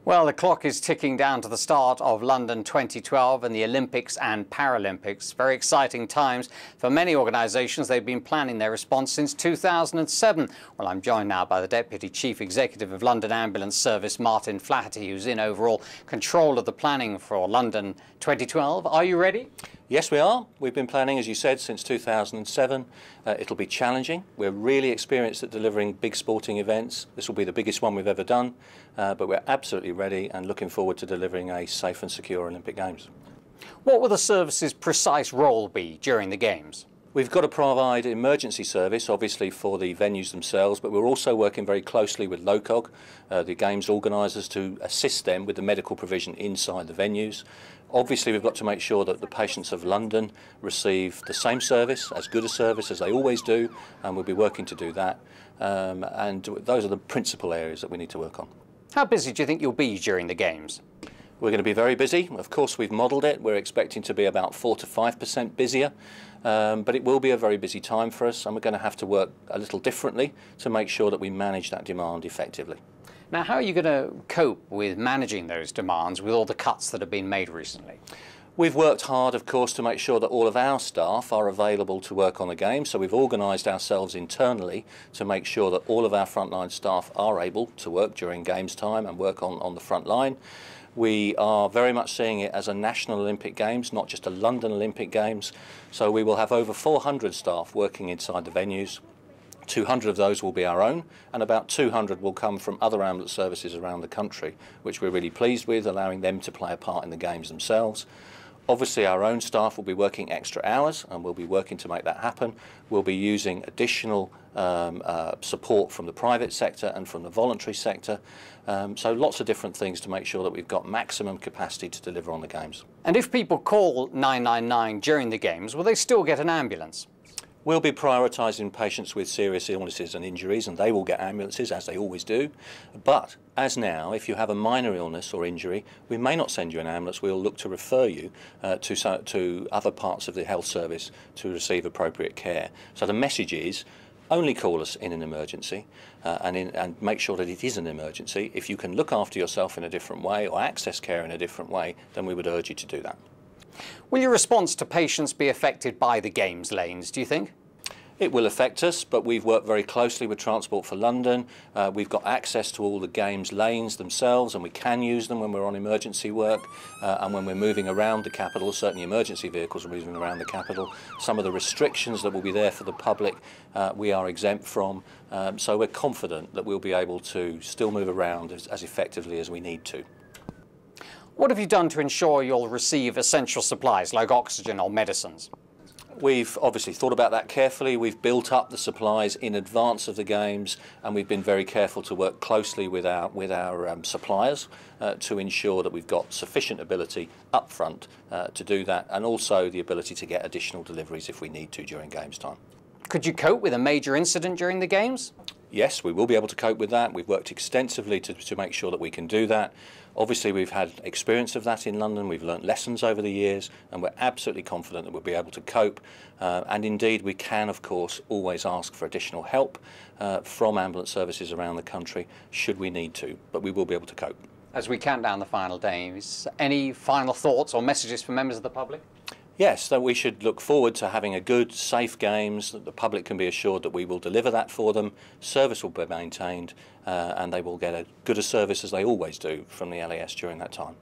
Well, the clock is ticking down to the start of London 2012 and the Olympics and Paralympics. Very exciting times for many organisations. They've been planning their response since 2007. Well, I'm joined now by the Deputy Chief Executive of London Ambulance Service, Martin Flaherty, who's in overall control of the planning for London 2012. Are you ready? Yes, we are. We've been planning, as you said, since 2007. It'll be challenging. We're really experienced at delivering big sporting events. This will be the biggest one we've ever done, but we're absolutely ready and looking forward to delivering a safe and secure Olympic Games. What will the service's precise role be during the Games? We've got to provide emergency service, obviously, for the venues themselves, but we're also working very closely with LOCOG, the Games organisers, to assist them with the medical provision inside the venues. Obviously, we've got to make sure that the patients of London receive the same service, as good a service as they always do, and we'll be working to do that. And those are the principal areas that we need to work on. How busy do you think you'll be during the Games? We're going to be very busy. Of course, we've modelled it. We're expecting to be about 4 to 5% busier, but it will be a very busy time for us, and we're going to have to work a little differently to make sure that we manage that demand effectively. Now, how are you going to cope with managing those demands with all the cuts that have been made recently? We've worked hard, of course, to make sure that all of our staff are available to work on the game. So we've organised ourselves internally to make sure that all of our frontline staff are able to work during Games time and work on the front line. We are very much seeing it as a national Olympic Games, not just a London Olympic Games. So we will have over 400 staff working inside the venues. 200 of those will be our own, and about 200 will come from other ambulance services around the country, which we're really pleased with, allowing them to play a part in the Games themselves. Obviously, our own staff will be working extra hours, and we'll be working to make that happen. We'll be using additional support from the private sector and from the voluntary sector. So lots of different things to make sure that we've got maximum capacity to deliver on the Games. And if people call 999 during the Games, will they still get an ambulance? We'll be prioritising patients with serious illnesses and injuries, and they will get ambulances, as they always do. But as now, if you have a minor illness or injury, we may not send you an ambulance. We'll look to refer you to other parts of the health service to receive appropriate care. So the message is, only call us in an emergency and make sure that it is an emergency. If you can look after yourself in a different way or access care in a different way, then we would urge you to do that. Will your response to patients be affected by the Games lanes, do you think? It will affect us, but we've worked very closely with Transport for London. We've got access to all the Games lanes themselves, and we can use them when we're on emergency work and when we're moving around the capital. Certainly emergency vehicles are moving around the capital. Some of the restrictions that will be there for the public we are exempt from, so we're confident that we'll be able to still move around as effectively as we need to. What have you done to ensure you'll receive essential supplies like oxygen or medicines? We've obviously thought about that carefully. We've built up the supplies in advance of the Games, and we've been very careful to work closely with our suppliers to ensure that we've got sufficient ability up front to do that, and also the ability to get additional deliveries if we need to during Games time. Could you cope with a major incident during the Games? Yes, we will be able to cope with that. We've worked extensively to make sure that we can do that. Obviously, we've had experience of that in London. We've learnt lessons over the years, and we're absolutely confident that we'll be able to cope. And indeed, we can, of course, always ask for additional help from ambulance services around the country should we need to, but we will be able to cope. As we count down the final days, any final thoughts or messages for members of the public? Yes, that we should look forward to having a good, safe Games, that the public can be assured that we will deliver that for them, service will be maintained, and they will get as good a service as they always do from the LAS during that time.